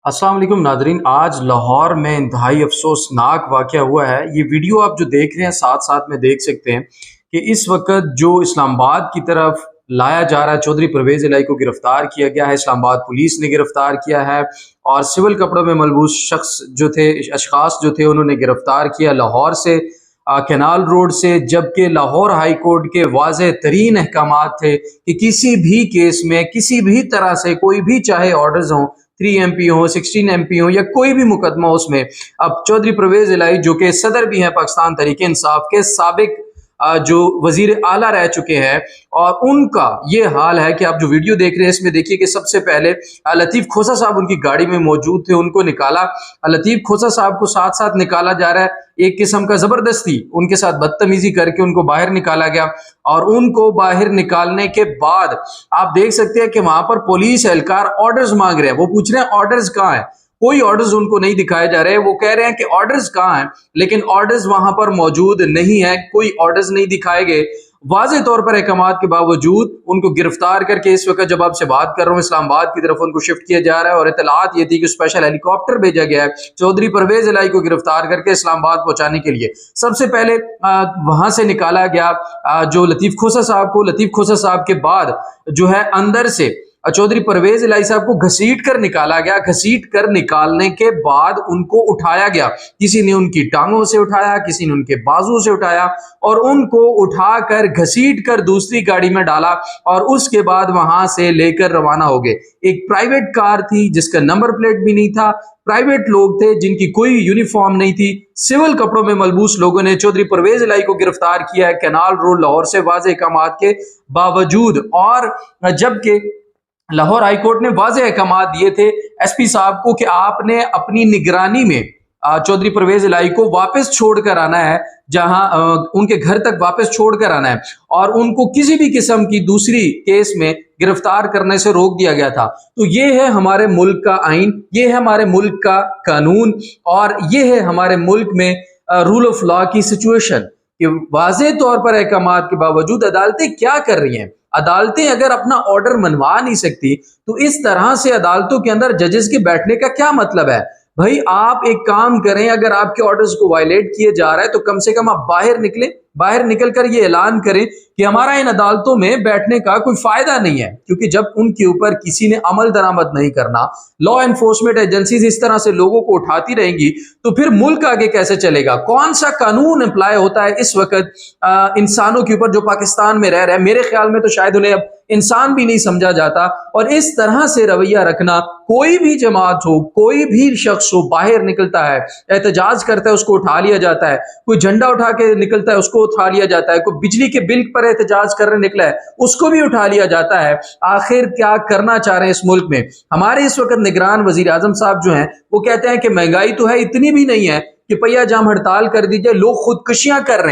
अस्सलाम वालेकुम नादरीन। आज लाहौर में इंतहाई अफसोसनाक वाक़या हुआ है। ये वीडियो आप जो देख रहे हैं साथ साथ में देख सकते हैं कि इस वक्त जो इस्लामाबाद की तरफ लाया जा रहा है, चौधरी परवेज़ इलाही को गिरफ्तार किया गया है। इस्लामाबाद पुलिस ने गिरफ्तार किया है और सिविल कपड़ों में मलबूस शख्स जो थे, अशखास जो थे, उन्होंने गिरफ्तार किया लाहौर से, कैनाल रोड से। जबकि लाहौर हाई कोर्ट के वाज़ेह तरीन अहकामात थे कि किसी भी केस में किसी भी तरह से कोई भी चाहे ऑर्डर्स हों, 3 MP हो, 16 MP हो, या कोई भी मुकदमा उसमें, अब चौधरी परवेज इलाही जो कि सदर भी हैं पाकिस्तान तहरीक इंसाफ के, साबिक जो वजीर आला रह चुके हैं, और उनका ये हाल है कि आप जो वीडियो देख रहे हैं इसमें देखिए कि सबसे पहले लतीफ़ खोसा साहब उनकी गाड़ी में मौजूद थे, उनको निकाला। लतीफ़ खोसा साहब को साथ साथ निकाला जा रहा है, एक किस्म का जबरदस्ती उनके साथ बदतमीजी करके उनको बाहर निकाला गया। और उनको बाहर निकालने के बाद आप देख सकते हैं कि वहां पर पुलिस एहलकार ऑर्डर्स मांग रहे हैं। वो पूछ रहे हैं ऑर्डर्स कहाँ है, कोई ऑर्डर्स उनको नहीं दिखाए जा रहे। वो कह रहे हैं कि ऑर्डर्स कहाँ हैं, लेकिन ऑर्डर्स वहां पर मौजूद नहीं है, कोई ऑर्डर्स नहीं दिखाए गए। वाज़े तौर पर अहकामात के बावजूद उनको गिरफ्तार करके इस वक्त जब आपसे बात कर रहा हूँ इस्लामाबाद की तरफ उनको शिफ्ट किया जा रहा है। और इतलात ये थी कि स्पेशल हेलीकॉप्टर भेजा गया है चौधरी परवेज इलाही को गिरफ्तार करके इस्लामाबाद पहुंचाने के लिए। सबसे पहले वहां से निकाला गया जो लतीफ़ खोसा साहब को। लतीफ़ खोसा साहब के बाद जो है अंदर से चौधरी परवेज इलाही साहब को घसीट कर निकाला गया। घसीट कर निकालने के बाद उनको उठाया गया, किसी ने उनकी टांगों से उठाया, किसी ने उनके बाजू से उठाया, और उनको उठाकर घसीट कर दूसरी गाड़ी में डाला और उसके बाद वहां से लेकर रवाना हो गए। एक प्राइवेट कार थी जिसका नंबर प्लेट भी नहीं था, प्राइवेट लोग थे जिनकी कोई यूनिफॉर्म नहीं थी, सिविल कपड़ों में मलबूस लोगों ने चौधरी परवेज इलाही को गिरफ्तार किया है कैनाल रोड लाहौर से वाज़ेह अहकामात के बावजूद। और जबकि लाहौर हाईकोर्ट ने वाज़ेह अहकामात दिए थे SP साहब को कि आपने अपनी निगरानी में चौधरी परवेज इलाही को वापस छोड़कर आना है, जहां उनके घर तक वापस छोड़कर आना है, और उनको किसी भी किस्म की दूसरी केस में गिरफ्तार करने से रोक दिया गया था। तो ये है हमारे मुल्क का आइन, ये है हमारे मुल्क का कानून, और ये है हमारे मुल्क में रूल ऑफ लॉ की सिचुएशन कि वाज़ेह तौर पर अहकामात के बावजूद अदालतें क्या कर रही हैं। अदालतें अगर अपना ऑर्डर मनवा नहीं सकती तो इस तरह से अदालतों के अंदर जजेस के बैठने का क्या मतलब है। भाई आप एक काम करें, अगर आपके ऑर्डर्स को वायलेट किए जा रहा है तो कम से कम आप बाहर निकलें, बाहर निकलकर ये ऐलान करें कि हमारा इन अदालतों में बैठने का कोई फायदा नहीं है। क्योंकि जब उनके ऊपर किसी ने अमल दरामद नहीं करना, लॉ एनफोर्समेंट एजेंसीज इस तरह से लोगों को उठाती रहेंगी, तो फिर मुल्क आगे कैसे चलेगा। कौन सा कानून अप्लाई होता है इस वक्त इंसानों के ऊपर जो पाकिस्तान में रह रहे हैं। मेरे ख्याल में तो शायद उन्हें अब इंसान भी नहीं समझा जाता। और इस तरह से रवैया रखना, कोई भी जमात हो, कोई भी शख्स हो, बाहर निकलता है, एहतजाज करता है, उसको उठा लिया जाता है। कोई झंडा उठा के निकलता है, उसको उठा लिया जाता है। कोई बिजली के बिल पर एहतजाज करने निकला है, उसको भी उठा लिया जाता है। आखिर क्या करना चाह रहे हैं इस मुल्क में। हमारे इस वक्त निगरान वजीर आजम साहब जो हैं वो कहते हैं कि महंगाई तो है, इतनी भी नहीं है कि पहिया जाम हड़ताल कर दीजिए, लोग खुदकुशियां कर रहे हैं।